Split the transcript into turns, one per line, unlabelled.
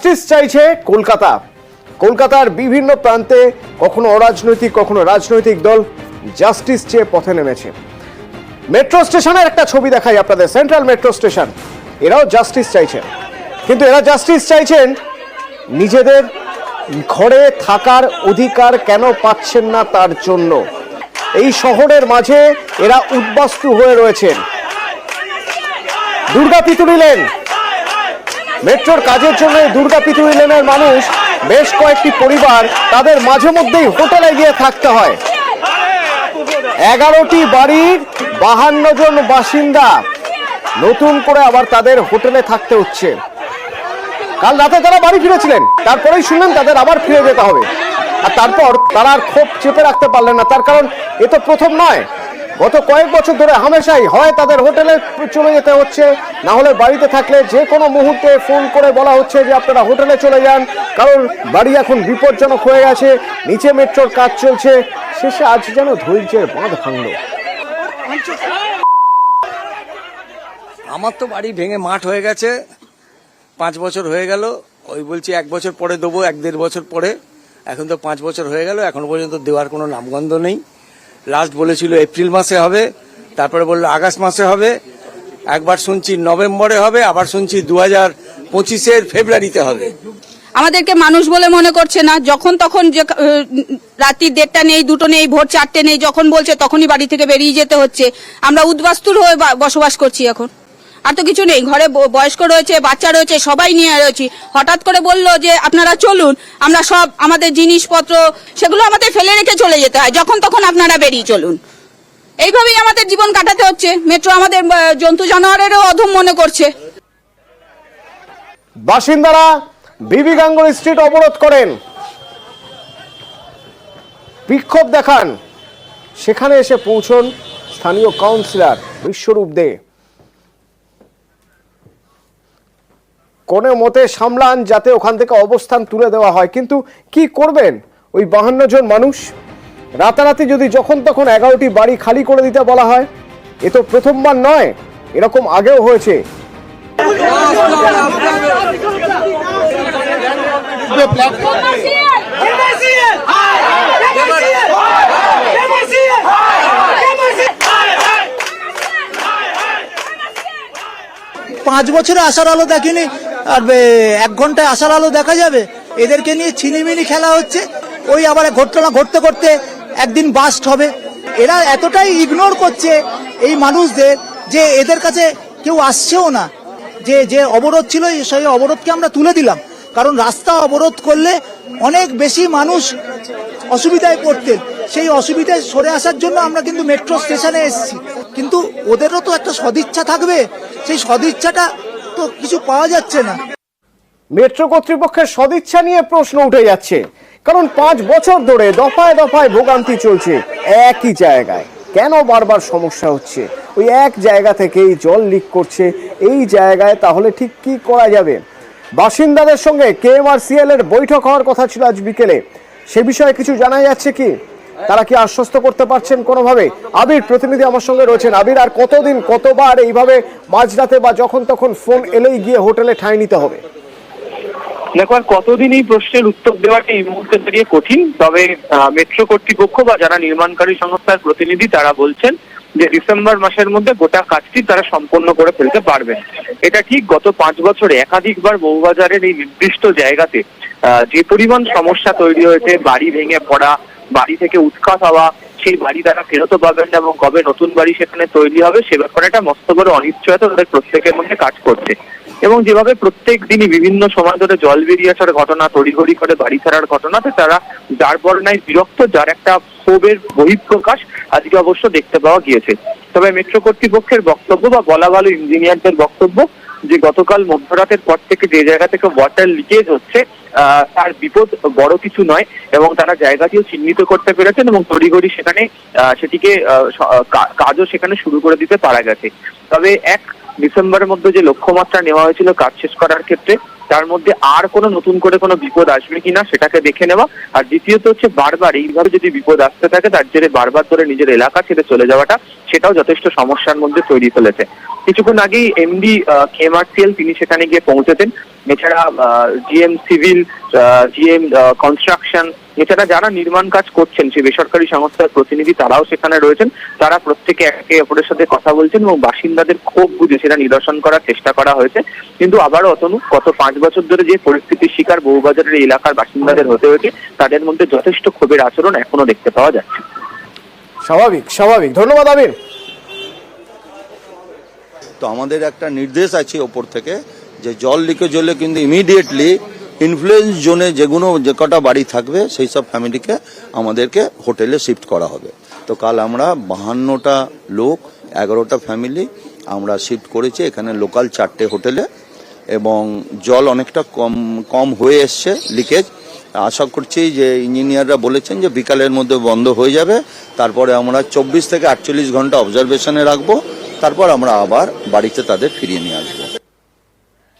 Justice চাইছে কলকাতা। কলকাতার বিভিন্ন প্রান্তে কখনো অরাজনৈতিক কখনো রাজনৈতিক দল জাস্টিস চেয়ে পথে নেমেছে। মেট্রো স্টেশনের একটা ছবি দেখাই আপনাদের, সেন্ট্রাল মেট্রো স্টেশন। এরাও জাস্টিস চাইছেন, কিন্তু এরা জাস্টিস চাইছেন নিজেদের ঘরে থাকার অধিকার কেন পাচ্ছেন না তার জন্য। এই শহরের মাঝে এরা উদ্বাস্তু হয়ে রয়েছেন। দুর্গা পিতুরি লেন, মেট্রোর কাজের জন্য দুর্গা পিতুরি লেনের মানুষ বেশ কয়েকটি পরিবার তাদের মাঝে মধ্যেই হোটেলে গিয়ে থাকতে হয়। 11টি বাড়ির 52 জন বাসিন্দা নতুন করে আবার তাদের হোটেলে থাকতে হচ্ছে। কাল রাতে তারা বাড়ি ফিরেছিলেন, তারপরেই শুনলেন তাদের আবার ফিরে যেতে হবে। আর তারপর তারা আর ক্ষোভ চেপে রাখতে পারলেন না, তার কারণ এ তো প্রথম নয়। গত কয়েক বছর ধরে হামেশাই হয় তাদের হোটেলে চলে যেতে হচ্ছে, না হলে বাড়িতে থাকলে যে কোনো মুহূর্তে ফোন করে বলা হচ্ছে যে আপনারা হোটেলে চলে যান, কারণ বাড়ি এখন বিপজ্জনক হয়ে গেছে, নিচে মেট্রোর কাজ চলছে। শেষে আজ যেন ধৈর্যের বাঁধ ভাঙল।
আমার তো বাড়ি ভেঙে মাঠ হয়ে গেছে, 5 বছর হয়ে গেল। ওই বলছি 1 বছর পরে দেবো, 1-1.5 বছর পরে। এখন তো 5 বছর হয়ে গেল, এখনো পর্যন্ত দেওয়ার কোনো নামগন্ধ নেই। লাস্ট বলেছিল এপ্রিল মাসে হবে, তারপরে বললো আগস্ট মাসে হবে, একবার শুনছি নভেম্বরে হবে, আবার শুনছি 2025-এর ফেব্রুয়ারিতে হবে।
আমাদেরকে মানুষ বলে মনে করছে না। যখন তখন রাত্রি 1:30 নেই, 2টো নেই, ভোর 4টে নেই, যখন বলছে তখনই বাড়ি থেকে বেরিয়ে যেতে হচ্ছে। আমরা উদ্বাস্তুর হয়ে বসবাস করছি এখন। আর তো কিছু নেই, ঘরে বয়স্ক রয়েছে, বাচ্চা রয়েছে, সবাই নিয়ে রয়েছি। হঠাৎ করে বললো যে আপনারা চলুন, আমরা সব আমাদের জিনিসপত্র সেগুলো আমাদের ফেলে রেখে চলে যেতে হয়, যখন তখন আপনারা বেরিয়ে চলুন। এইভাবেই আমাদের জীবন কাটাতে হচ্ছে। মেট্রো আমাদের জন্তু জানোয়ারেরও অধম মনে করছে।
বাসিন্দারা বিবি গাঙ্গুলি স্ট্রিট অবরোধ করেন, বিক্ষোভ দেখান। সেখানে এসে পৌঁছন স্থানীয় কাউন্সিলর বিশ্বরূপ দে। কোনো মতে সামলান যাতে ওখান থেকে অবস্থান তুলে দেওয়া হয়, কিন্তু কি করবেন ওই 52 জন মানুষ? রাতারাতি যদি যখন তখন 11টি বাড়ি খালি করে দিতে বলা হয়, এ তো প্রথমবার নয়, এরকম আগেও হয়েছে।
পাঁচ বছরে আসার আলো দেখেনি, আর 1 ঘন্টায় আসার আলো দেখা যাবে? এদেরকে নিয়ে ছিনিমিনি খেলা হচ্ছে। ওই আবার ঘটনা ঘটতে করতে একদিন বাস্ট হবে। এরা এতটাই ইগনোর করছে এই মানুষদের যে এদের কাছে কেউ আসছেও না। যে অবরোধ ছিল সেই অবরোধকে আমরা তুলে দিলাম, কারণ রাস্তা অবরোধ করলে অনেক বেশি মানুষ অসুবিধায় পড়তেন। সেই অসুবিধায় সরে আসার জন্য আমরা কিন্তু মেট্রো স্টেশনে এসেছি। কিন্তু ওদেরও তো একটা সদিচ্ছা থাকবে, সেই সদিচ্ছাটা তো কিছু পাওয়া যাচ্ছে না।
মেট্রো কর্তৃপক্ষের সদিচ্ছা নিয়ে প্রশ্ন উঠে যাচ্ছে, কারণ 5 বছর ধরে দফায় দফায় ভোগান্তি চলছে একই জায়গায়। কেন বারবার সমস্যা হচ্ছে? ওই এক জায়গা থেকেই জল লিক করছে এই জায়গায়, তাহলে ঠিক কি করা যাবে? বাসিন্দাদের সঙ্গে কেএমআরসিএল এর বৈঠক হওয়ার কথা ছিল আজ বিকেলে, সে বিষয়ে কিছু জানা যাচ্ছে কি? তারা কি আশ্বস্ত করতে পারছেন কোনোভাবে? আবির প্রতিনিধি আমার সঙ্গে রয়েছেন। আবির, আর কতদিন কতবার এইভাবে মাঝরাতে বা যখন তখন ফোন এলেই গিয়ে হোটেলে ঠাঁই নিতে হবে?
দেখো, আর কতদিন এই প্রশ্নের উত্তর দেওয়াটা এই মুহূর্তে দাঁড়িয়ে কঠিন। তবে মেট্রো কর্তৃপক্ষ বা যারা নির্মাণকারী সংস্থার প্রতিনিধি তারা বলছেন যে ডিসেম্বর মাসের মধ্যে গোটা কাজটি তারা সম্পন্ন করে ফেলতে পারবেন। এটা ঠিক। গত 5 বছরে একাধিকবার বউবাজারের এই নির্দিষ্ট জায়গাতে যে পরিমাণ সমস্যা তৈরি হয়েছে, বাড়ি ভেঙে পড়া, বাড়ি থেকে উৎখাত হওয়া, সেই বাড়ি তারা ফেরতও পাবেন না এবং কবে নতুন বাড়ি সেখানে তৈরি হবে সে ব্যাপারে একটা মস্ত বড় অনিশ্চয়তা তাদের প্রত্যেকের মধ্যে কাজ করছে। এবং যেভাবে প্রত্যেক দিনই বিভিন্ন সময় ধরে জল বেরিয়ে আসার ঘটনা, তড়িঘড়ি করে বাড়ি ছাড়ার ঘটনাতে তারা যার বর্ণায় বিরক্ত, যার একটা ক্ষোভের বহিঃপ্রকাশ আজকে অবশ্য দেখতে পাওয়া গিয়েছে। তবে মেট্রো কর্তৃপক্ষের বক্তব্য বা বলা ভালো ইঞ্জিনিয়ারদের বক্তব্য যে গতকাল মধ্যরাতের পর থেকে যে জায়গা থেকে ওয়াটার লিকেজ হচ্ছে তার বিপদ বড় কিছু নয়, এবং তারা জায়গাটিও চিহ্নিত করতে পেরেছেন এবং তড়িঘড়ি সেখানে সেটিকে কাজও সেখানে শুরু করে দিতে পারা গেছে। তবে 1 ডিসেম্বরের মধ্যে যে লক্ষ্যমাত্রা নেওয়া হয়েছিল কাজ শেষ করার ক্ষেত্রে, তার মধ্যে আর কোনো নতুন করে কোনো বিপদ আসবে কিনা সেটাকে দেখে নেওয়া। আর দ্বিতীয়ত হচ্ছে বারবার এইভাবে যদি বিপদ আসতে থাকে তার জেরে বারবার ধরে নিজের এলাকা ছেড়ে চলে যাওয়াটা, সেটাও যথেষ্ট সমস্যার মধ্যে তৈরি ফেলেছে। কিছুক্ষণ আগেই এমডি কেএমআরসিএল তিনি সেখানে গিয়ে পৌঁছেছেন। এছাড়া জিএম সিভিল, জিএম কনস্ট্রাকশন, এছাড়া যারা নির্মাণ কাজ করছেন সেই বেসরকারি সংস্থার প্রতিনিধি তারাও সেখানে রয়েছেন। তারা প্রত্যেকে একে অপরের সাথে কথা বলছেন এবং বাসিন্দাদের ক্ষোভ বুঝে সেটা নিরসন করার চেষ্টা করা হয়েছে। কিন্তু আবারও অতনু, গত 5 বছর ধরে যে পরিস্থিতির শিকার বউবাজারের এই এলাকার বাসিন্দাদের হতে হয়েছে, তাদের মধ্যে যথেষ্ট ক্ষোভের আচরণ এখনো দেখতে পাওয়া যাচ্ছে।
স্বাভাবিক। ধন্যবাদ আমির।
তো আমাদের একটা নির্দেশ আছে ওপর থেকে যে জল লিকেজ হলে কিন্তু ইমিডিয়েটলি ইনফ্লুয়েন্স জোনে যে কটা বাড়ি থাকবে সেই সব ফ্যামিলিকে আমাদেরকে হোটেলে শিফট করা হবে। তো কাল আমরা 52টা লোক, 11টা ফ্যামিলি আমরা শিফট করেছি এখানে লোকাল 4টে হোটেলে, এবং জল অনেকটা কম হয়ে এসছে লিকেজ। আশা করছি যে ইঞ্জিনিয়াররা বলেছেন যে বিকালের মধ্যে বন্ধ হয়ে যাবে। তারপরে আমরা 24 থেকে 48 ঘন্টা অবজারভেশনে রাখবো, তারপর আমরা আবার বাড়িতে তাদের ফিরিয়ে নিয়ে আসবো।